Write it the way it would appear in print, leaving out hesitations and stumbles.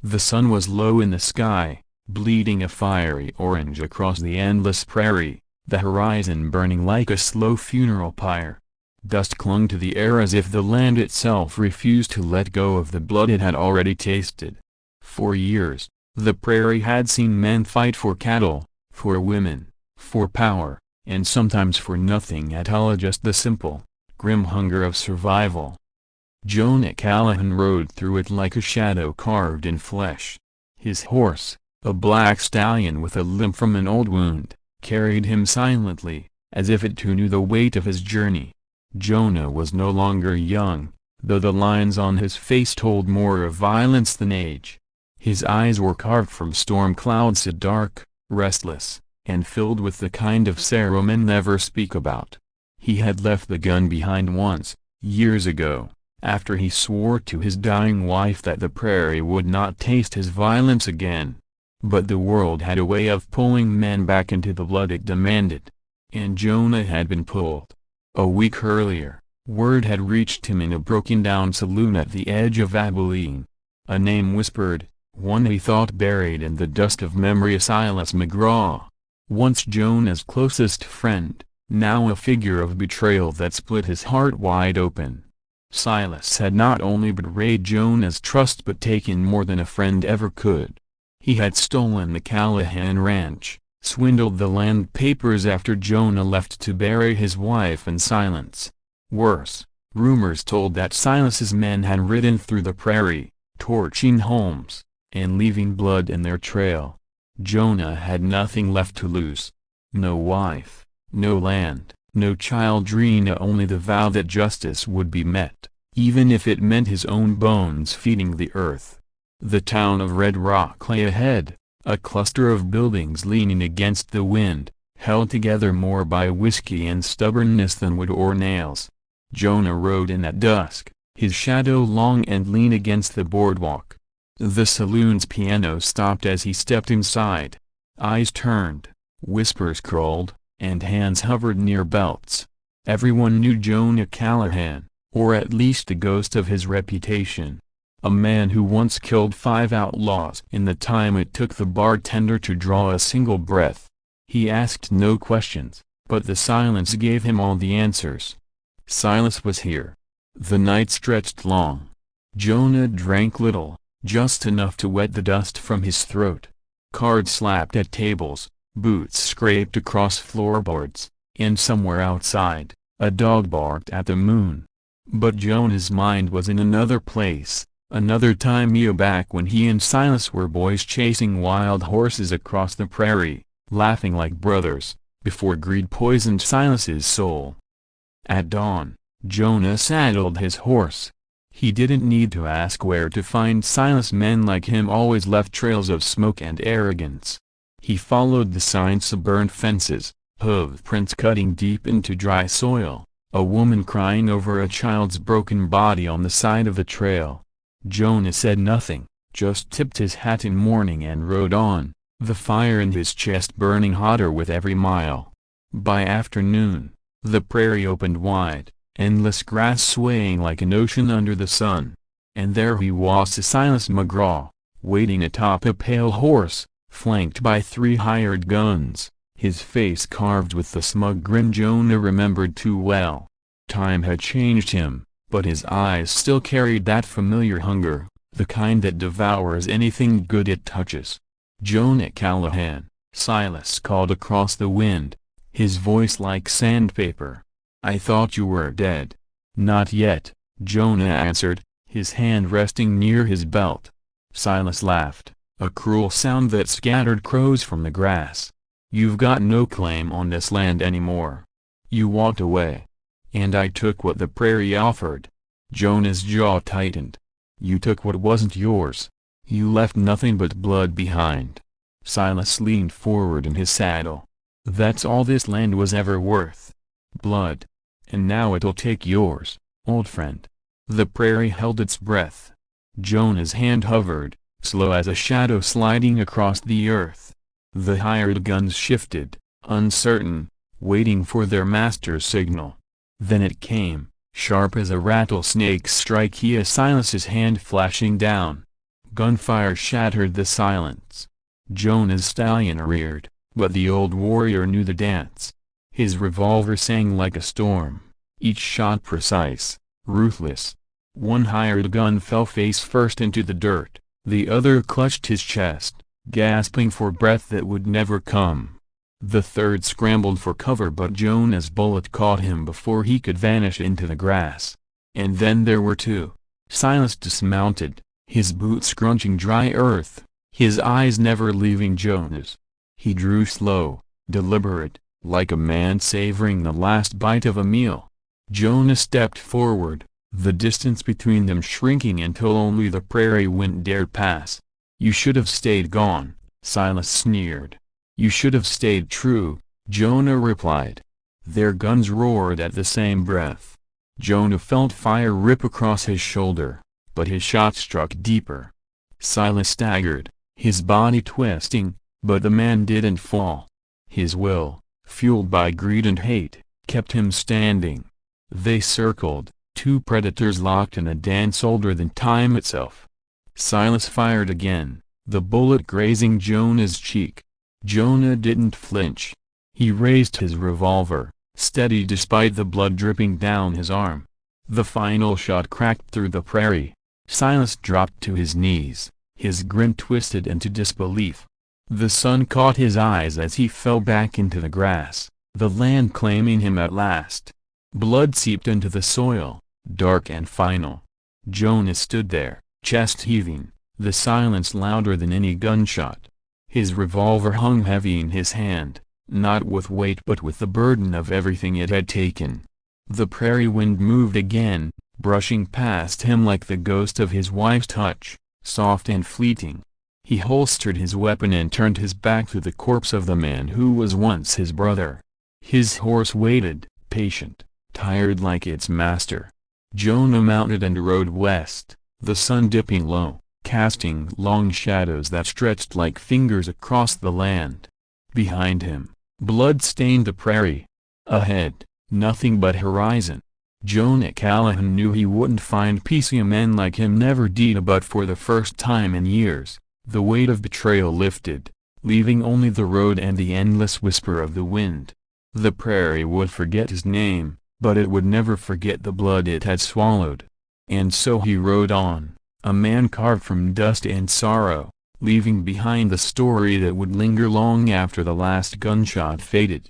The sun was low in the sky, bleeding a fiery orange across the endless prairie, the horizon burning like a slow funeral pyre. Dust clung to the air as if the land itself refused to let go of the blood it had already tasted. For years, the prairie had seen men fight for cattle, for women, for power, and sometimes for nothing at all, just the simple, grim hunger of survival. Jonah Callahan rode through it like a shadow carved in flesh. His horse, a black stallion with a limp from an old wound, carried him silently, as if it too knew the weight of his journey. Jonah was no longer young, though the lines on his face told more of violence than age. His eyes were carved from storm clouds, so dark, restless, and filled with the kind of sorrow men never speak about. He had left the gun behind once, years ago, after he swore to his dying wife that the prairie would not taste his violence again. But the world had a way of pulling men back into the blood it demanded. And Jonah had been pulled. A week earlier, word had reached him in a broken-down saloon at the edge of Abilene. A name whispered, one he thought buried in the dust of memory: Silas McGraw. Once Jonah's closest friend, now a figure of betrayal that split his heart wide open. Silas had not only betrayed Jonah's trust but taken more than a friend ever could. He had stolen the Callahan ranch, swindled the land papers after Jonah left to bury his wife in silence. Worse, rumors told that Silas's men had ridden through the prairie, torching homes, and leaving blood in their trail. Jonah had nothing left to lose. No wife, no land, no child, only the vow that justice would be met, even if it meant his own bones feeding the earth. The town of Red Rock lay ahead, a cluster of buildings leaning against the wind, held together more by whiskey and stubbornness than wood or nails. Jonah rode in at dusk, his shadow long and lean against the boardwalk. The saloon's piano stopped as he stepped inside. Eyes turned, whispers crawled, and hands hovered near belts. Everyone knew Jonah Callahan, or at least the ghost of his reputation. A man who once killed 5 outlaws in the time it took the bartender to draw a single breath. He asked no questions, but the silence gave him all the answers. Silas was here. The night stretched long. Jonah drank little, just enough to wet the dust from his throat. Cards slapped at tables, boots scraped across floorboards, and somewhere outside, a dog barked at the moon. But Jonah's mind was in another place. Another time back when he and Silas were boys chasing wild horses across the prairie, laughing like brothers, before greed poisoned Silas's soul. At dawn, Jonah saddled his horse. He didn't need to ask where to find Silas. Men like him always left trails of smoke and arrogance. He followed the signs of burned fences, hoof prints cutting deep into dry soil, a woman crying over a child's broken body on the side of the trail. Jonah said nothing, just tipped his hat in mourning and rode on, the fire in his chest burning hotter with every mile. By afternoon, the prairie opened wide, endless grass swaying like an ocean under the sun. And there he was, Silas McGraw, waiting atop a pale horse, flanked by 3 hired guns, his face carved with the smug grin Jonah remembered too well. Time had changed him, but his eyes still carried that familiar hunger, the kind that devours anything good it touches. Jonah Callahan, Silas called across the wind, his voice like sandpaper. I thought you were dead. Not yet, Jonah answered, his hand resting near his belt. Silas laughed, a cruel sound that scattered crows from the grass. You've got no claim on this land anymore. You walked away. And I took what the prairie offered. Jonah's jaw tightened. You took what wasn't yours. You left nothing but blood behind. Silas leaned forward in his saddle. That's all this land was ever worth. Blood. And now it'll take yours, old friend. The prairie held its breath. Jonah's hand hovered, slow as a shadow sliding across the earth. The hired guns shifted, uncertain, waiting for their master's signal. Then it came, sharp as a rattlesnake's strike. Silas's hand flashing down. Gunfire shattered the silence. Jonah's stallion reared, but the old warrior knew the dance. His revolver sang like a storm, each shot precise, ruthless. One hired gun fell face first into the dirt, the other clutched his chest, gasping for breath that would never come. The third scrambled for cover, but Jonah's bullet caught him before he could vanish into the grass. And then there were two. Silas dismounted, his boots crunching dry earth, his eyes never leaving Jonah's. He drew slow, deliberate, like a man savoring the last bite of a meal. Jonah stepped forward, the distance between them shrinking until only the prairie wind dared pass. "You should have stayed gone," Silas sneered. "You should have stayed true," Jonah replied. Their guns roared at the same breath. Jonah felt fire rip across his shoulder, but his shot struck deeper. Silas staggered, his body twisting, but the man didn't fall. His will, fueled by greed and hate, kept him standing. They circled, two predators locked in a dance older than time itself. Silas fired again, the bullet grazing Jonah's cheek. Jonah didn't flinch. He raised his revolver, steady despite the blood dripping down his arm. The final shot cracked through the prairie. Silas dropped to his knees, his grin twisted into disbelief. The sun caught his eyes as he fell back into the grass, the land claiming him at last. Blood seeped into the soil, dark and final. Jonah stood there, chest heaving, the silence louder than any gunshot. His revolver hung heavy in his hand, not with weight but with the burden of everything it had taken. The prairie wind moved again, brushing past him like the ghost of his wife's touch, soft and fleeting. He holstered his weapon and turned his back to the corpse of the man who was once his brother. His horse waited, patient, tired like its master. Jonah mounted and rode west, the sun dipping low, casting long shadows that stretched like fingers across the land. Behind him, blood stained the prairie. Ahead, nothing but horizon. Jonah Callahan knew he wouldn't find peaceful men like him, never did, but for the first time in years, the weight of betrayal lifted, leaving only the road and the endless whisper of the wind. The prairie would forget his name, but it would never forget the blood it had swallowed. And so he rode on, a man carved from dust and sorrow, leaving behind the story that would linger long after the last gunshot faded.